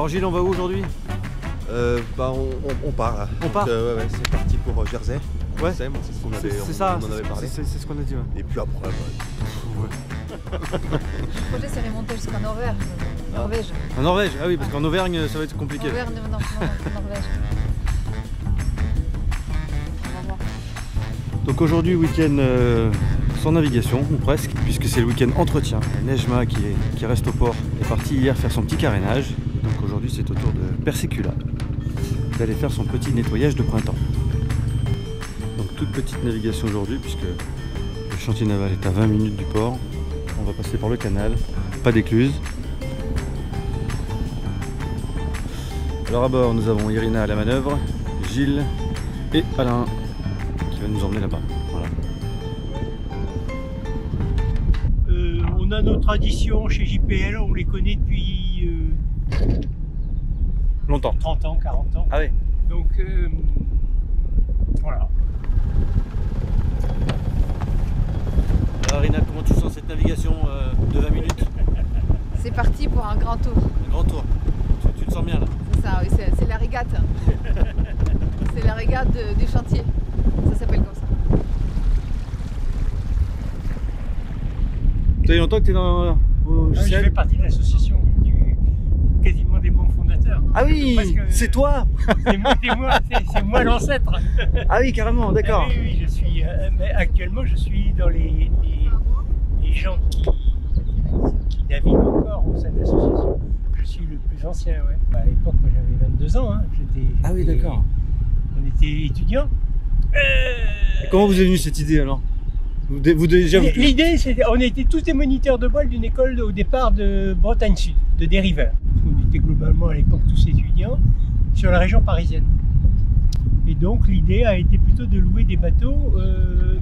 Alors Gilles, on va où aujourd'hui? On part là. On part ouais, c'est parti pour Jersey. Ouais, c'est ce qu'on avait, c'est ça, on en avait parlé. C'est ce qu'on a dit. Ouais. Et puis après, Le projet c'est remonter jusqu'en Norvège. Norvège. En Norvège? Ah oui, parce qu'en Auvergne, ça va être compliqué. Auvergne, non, Norvège. On va voir. Donc aujourd'hui, week-end sans navigation, ou presque, puisque c'est le week-end entretien. Nejma, qui reste au port, est parti hier faire son petit carénage. Donc aujourd'hui, c'est au tour de Persecula d'aller faire son petit nettoyage de printemps. Donc toute petite navigation aujourd'hui, puisque le chantier naval est à 20 minutes du port. On va passer par le canal, pas d'écluse. Alors à bord, nous avons Irina à la manœuvre, Gilles et Alain qui va nous emmener là-bas. Voilà. On a nos traditions chez JPL, on les connaît depuis Longtemps. 30 ans, 40 ans. Ah oui. Donc voilà. Alors Irina, comment tu sens cette navigation de 20 minutes? C'est parti pour un grand tour. Un grand tour. Tu te sens bien là? C'est ça, oui, c'est la régate. C'est la régate du chantier. Ça s'appelle comme ça. Ça fait longtemps que tu es dans au Je JCL? fais partie de l'association quasiment des membres fondateurs. Ah oui, Parce que c'est toi. c'est moi l'ancêtre. Ah oui, carrément, d'accord. Oui, je suis. Mais actuellement, je suis dans les gens qui naviguent encore au sein de l'association. Je suis le plus ancien, ouais. À l'époque, moi j'avais 22 ans. Hein. Ah oui, d'accord. On était étudiants. Comment vous est venue cette idée alors? L'idée, c'était, on était tous des moniteurs de voile d'une école au départ de Bretagne Sud, de dériveurs. On était globalement à l'époque tous étudiants sur la région parisienne. Et donc l'idée a été plutôt de louer des bateaux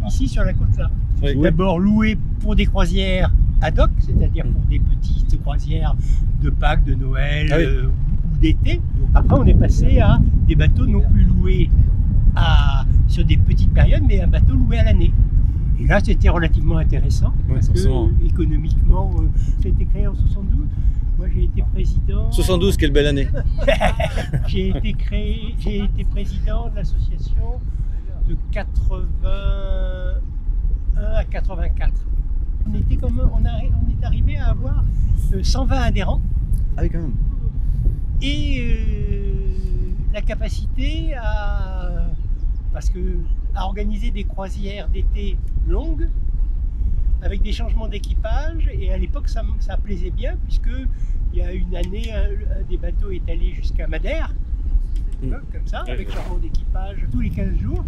ici sur la côte là. Oui. D'abord louer pour des croisières ad hoc, c'est-à-dire pour des petites croisières de Pâques, de Noël ou d'été. Après on est passé à des bateaux non plus loués sur des petites périodes, mais un bateau loué à l'année. Et là, c'était relativement intéressant, parce que économiquement, ça a été créé en 72. Moi, j'ai été président... 72, quelle belle année. J'ai été président de l'association de 81 à 84. On est arrivé à avoir 120 adhérents. Ah oui, quand même. Et la capacité à organiser des croisières d'été longues avec des changements d'équipage, et à l'époque ça plaisait bien, puisque il y a une année un des bateaux est allé jusqu'à Madère, comme ça, avec changement d'équipage tous les 15 jours,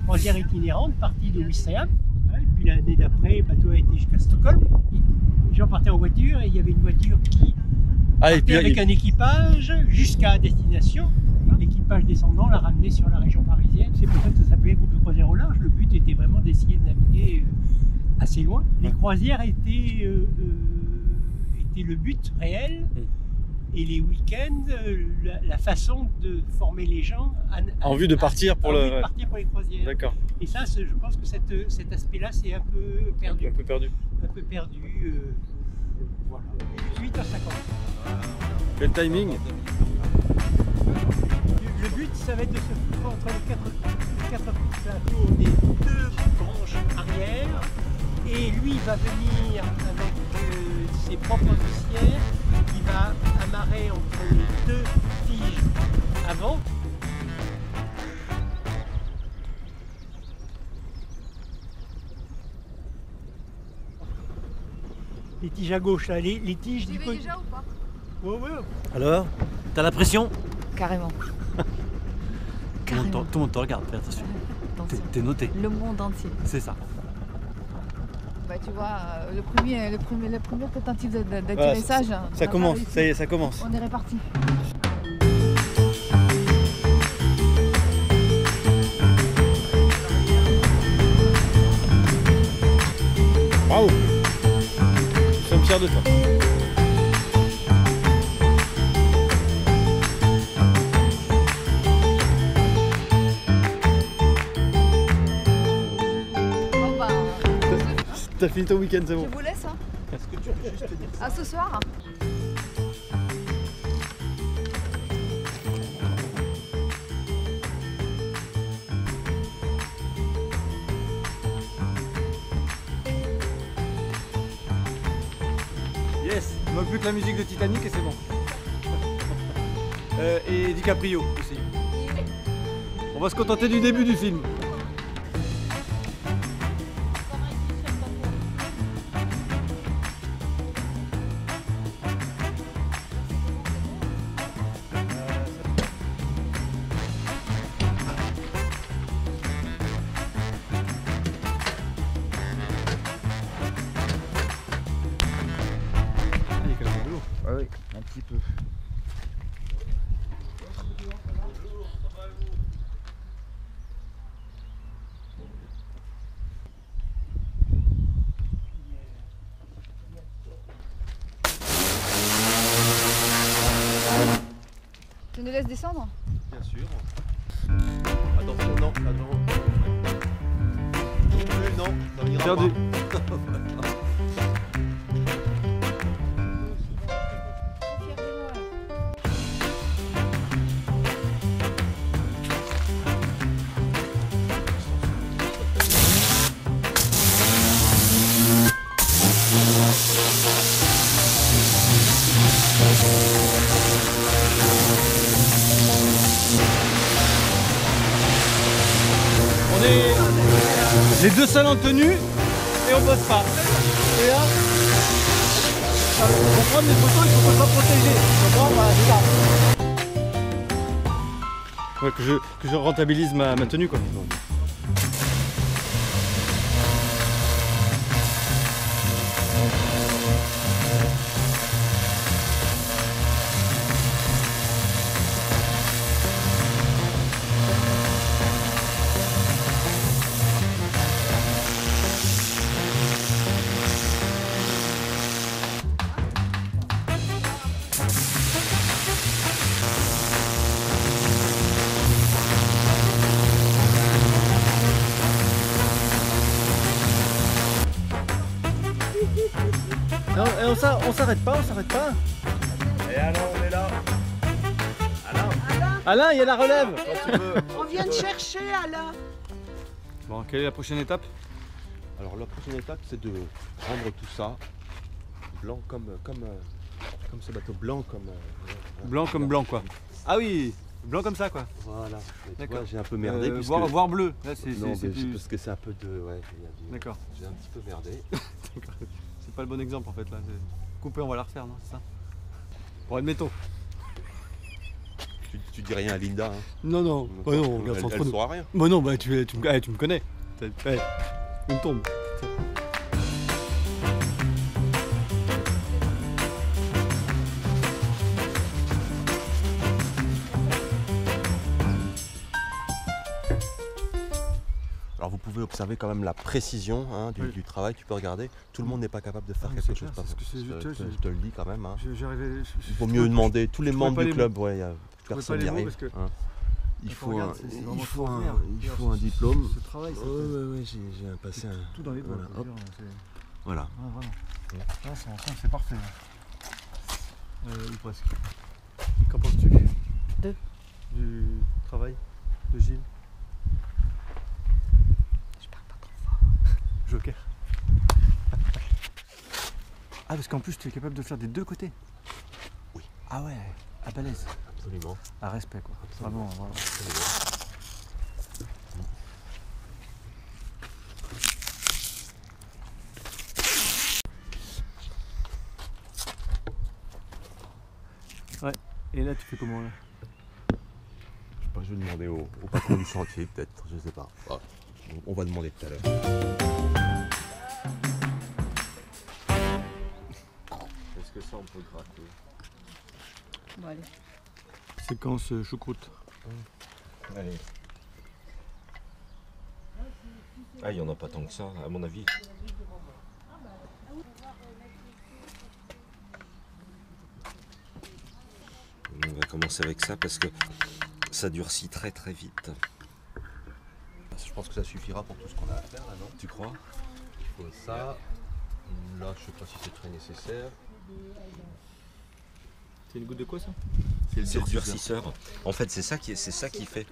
croisière itinérante partie de Ouistreham, et puis l'année d'après le bateau a été jusqu'à Stockholm. Les gens partaient en voiture et il y avait une voiture qui partait avec un équipage jusqu'à destination. L'équipage descendant l'a ramené sur la région parisienne. C'est pour ça que ça s'appelait groupe de croisière au large. Le but était vraiment d'essayer de naviguer assez loin. Les croisières étaient le but réel, et les week-ends, la façon de former les gens en vue de partir pour les croisières. D'accord. Et ça, je pense que cet aspect-là, c'est un peu perdu. Un peu perdu. Voilà. 18h50. Quel timing? Le but, ça va être de se foutre entre les quatre plateaux des deux branches arrière, et lui va venir avec ses propres poussières, il va amarrer entre les deux tiges avant. Les tiges à gauche, là, les tiges du côté. Déjà ou pas? Ouais. Alors, t'as la pression? Carrément. Tout le monde te regarde, fais attention. T'es noté. Le monde entier. C'est ça. Bah, tu vois, la première tentative d'atterrissage. Voilà, ça commence, ça y est, ça commence. On est réparti. Bravo. Nous sommes fiers de toi. T'as fini ton week-end, c'est bon? Je vous laisse. Hein. Est-ce que tu peux juste te dire ça? À ce soir. plus que la musique de Titanic et c'est bon. Et DiCaprio aussi. On va se contenter du début du film. Ah oui, un petit peu. Tu nous laisses descendre? Bien sûr. Attention, non, attends. Non, ça n'ira Perdu. pas. On est les deux seuls en tenue et on bosse pas. Et là, pour prendre des photos, il faut qu'on soit protégé. Voilà, c'est ça. Ouais, que je rentabilise ma tenue quoi. Non, on s'arrête pas, Et alors, on est là. Alain, Alain, il y a la relève. quand tu veux. On vient de chercher Alain. Bon, quelle est la prochaine étape? Alors, la prochaine étape, c'est de rendre tout ça blanc comme ce bateau blanc Blanc comme blanc quoi. Ah oui, blanc comme ça quoi. Voilà. Mais tu D'accord. vois, j'ai un peu merdé. puisque... Voir bleu. Là, c'est Non, mais plus... parce que c'est un peu de... Ouais, il y a du- D'accord. j'ai un petit peu merdé. C'est pas le bon exemple en fait là. Couper, on va la refaire, non? C'est ça? Bon, admettons. Tu dis rien à Linda, hein. Non, non, bah non, on regarde Elle, sans elle trop. saura rien. Bah non, bah tu me connais. Une tombe. Alors vous pouvez observer quand même la précision hein, Oui. du travail, tu peux regarder. Tout le monde n'est pas capable de faire Ah, mais quelque c'est chose clair, c'est ce que c'est, je te le dis quand même. Hein. Il vaut Je mieux demander, tous les je trouvais membres pas du les club, ouais, personne pas les n'y mots arrive. parce que- Hein. Il Quand faut on regarde, un, c'est il vraiment faut un, extraordinaire. il faut un diplôme. Ce travail, c'est Ouais, j'ai passé un... tout dans les doigts. Voilà, quoi, hop. je veux dire, Voilà. ouais, vraiment. Là, c'est ensemble, c'est parfait. Ou presque. Qu'en penses-tu? Du travail de Gilles? Je parle pas trop fort. Joker. Ah, parce qu'en plus, tu es capable de le faire des deux côtés? Oui. Ah ouais, à balèze. Absolument. À respect, quoi. Absolument. Vraiment. Ouais, et là, tu fais comment là? Je sais pas, je vais demander au patron du chantier peut-être, je sais pas. Ah, on va demander tout à l'heure. Est-ce que ça on peut gratter? Bon, allez. Séquence choucroute. Allez. Ah, il n'y en a pas tant que ça, à mon avis. On va commencer avec ça parce que ça durcit très très vite. Je pense que ça suffira pour tout ce qu'on a à faire là, non? Tu crois? Il faut ça. Là, je sais pas si c'est très nécessaire. C'est une goutte de quoi ça? C'est le durcisseur. En fait, c'est ça qui fait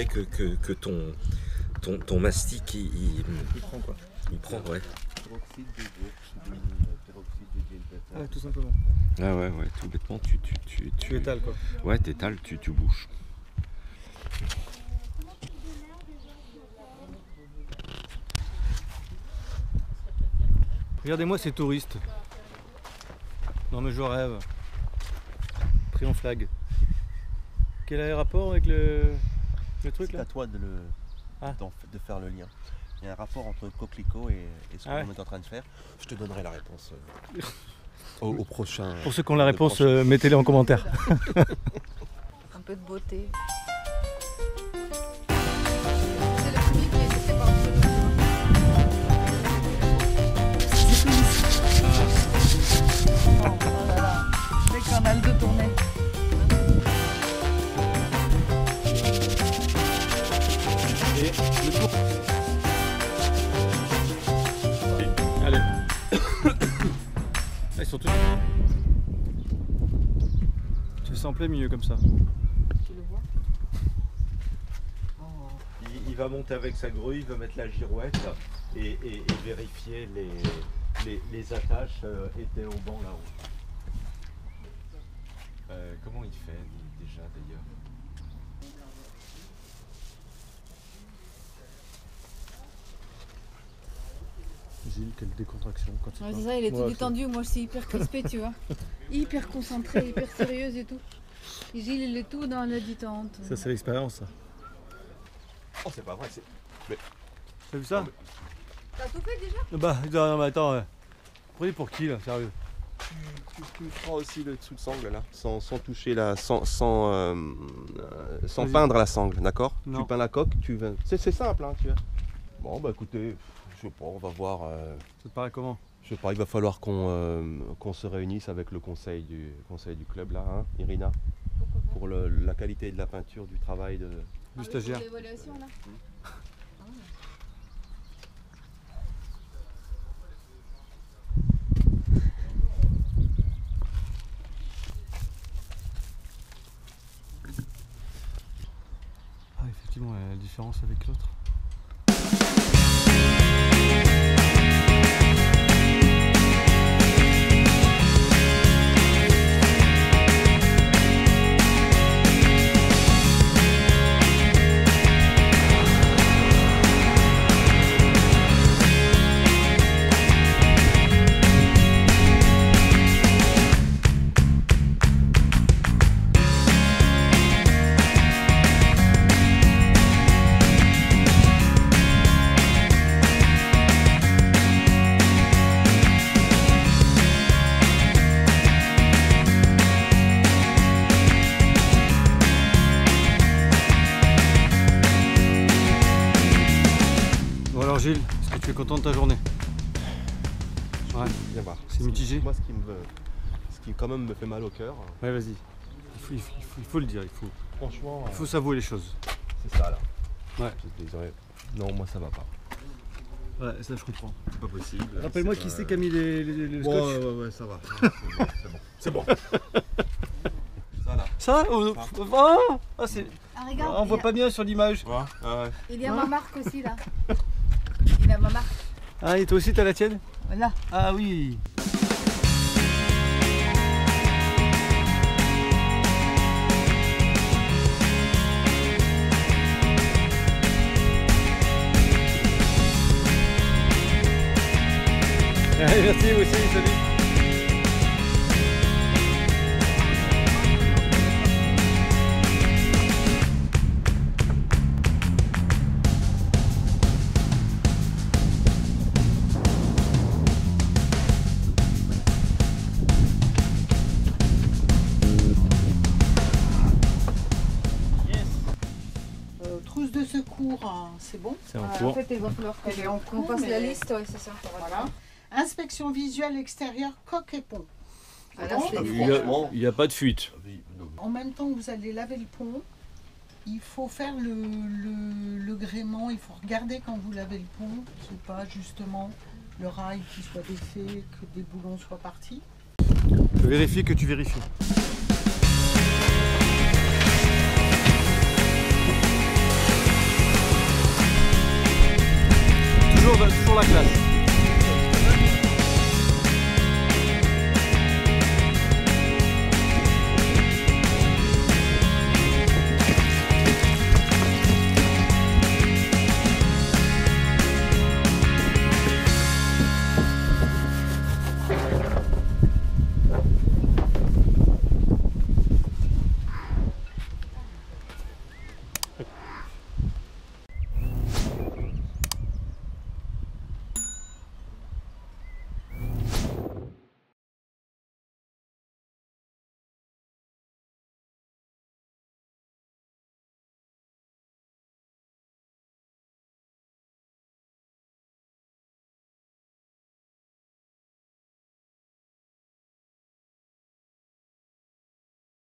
que ton mastic Il prend quoi? il prend, ouais. Peroxyde de peroxyde de Ouais, tout simplement. Ah ouais, tout bêtement, Tu étales quoi. Ouais, t'étales, tu bouges. Regardez-moi ces touristes. Non mais je rêve. Pris en flag. Quel est le rapport avec le truc C'est là? à toi de faire le lien. Il y a un rapport entre coquelicot et ce qu'on est en train de faire. Je te donnerai la réponse au prochain. Pour ceux qui ont la réponse, mettez-les en commentaire. Un peu de beauté. C'est le premier qui est laissé par le oh là là, dès qu'on a le dos tourné. Et le tour. Allez. Ils sont tous. Tu fais ça en plein milieu comme ça. Tu le vois? Il va monter avec sa grue, il va mettre la girouette et vérifier les attaches étaient au banc là-haut. Comment il fait déjà d'ailleurs? Gilles, quelle décontraction quand il Ouais, parle. c'est ça, il est tout Ouais, détendu. Moi, je suis hyper crispée, tu vois. Hyper concentrée, hyper sérieuse et tout. Et Gilles, il est tout dans la détente. Ça c'est l'expérience ça. Oh, c'est pas vrai. T'as vu ça? T'as tout fait déjà? Bah non mais attends. Prenez pour qui là, sérieux? Tu prends aussi le dessous de sangle là, sans toucher la, sans Vas-y. peindre la sangle, d'accord? Non. Tu peins la coque, c'est simple, hein, tu vois. Bon bah écoutez, je sais pas, on va voir. Ça te paraît comment? Je sais pas, il va falloir qu'on se réunisse avec le conseil du club là, hein, Irina, pour la qualité de la peinture, du travail de. Du stagiaire. L'évaluation là. Ah effectivement, il y a la différence avec l'autre. Bon alors Gilles, est-ce que tu es content de ta journée? Ouais. Viens voir. C'est mitigé? Moi, ce qui quand même me fait mal au cœur, Ouais vas-y. Il faut le dire, franchement, il faut s'avouer les choses. c'est ça là. Ouais. Je te dirais, non, moi ça va pas. Ouais, ça je comprends. C'est pas possible. Rappelle-moi qui c'est qui a mis le scotch. Ouais, ça va. C'est bon. Ça là. Ça c'est... Ah, regarde, On voit pas bien sur l'image. il y a ma marque aussi là. Il a ma marque. Ah et toi aussi t'as la tienne? Voilà. Ah oui. Allez, merci vous aussi, salut. Trousse de secours, hein, c'est bon. C'est en En cours. fait, il va falloir Elle est en qu'on cours, passe la mais- liste, ouais, c'est ça. Voilà. Inspection visuelle extérieure, coque et pont. Ah, là, Bon. c'est- Il n'y a pas de fuite. En même temps que vous allez laver le pont, il faut faire le gréement, il faut regarder quand vous lavez le pont, qu'il n'y ait pas justement le rail qui soit défait, que des boulons soient partis. Je vérifie que tu vérifies. Toujours la classe.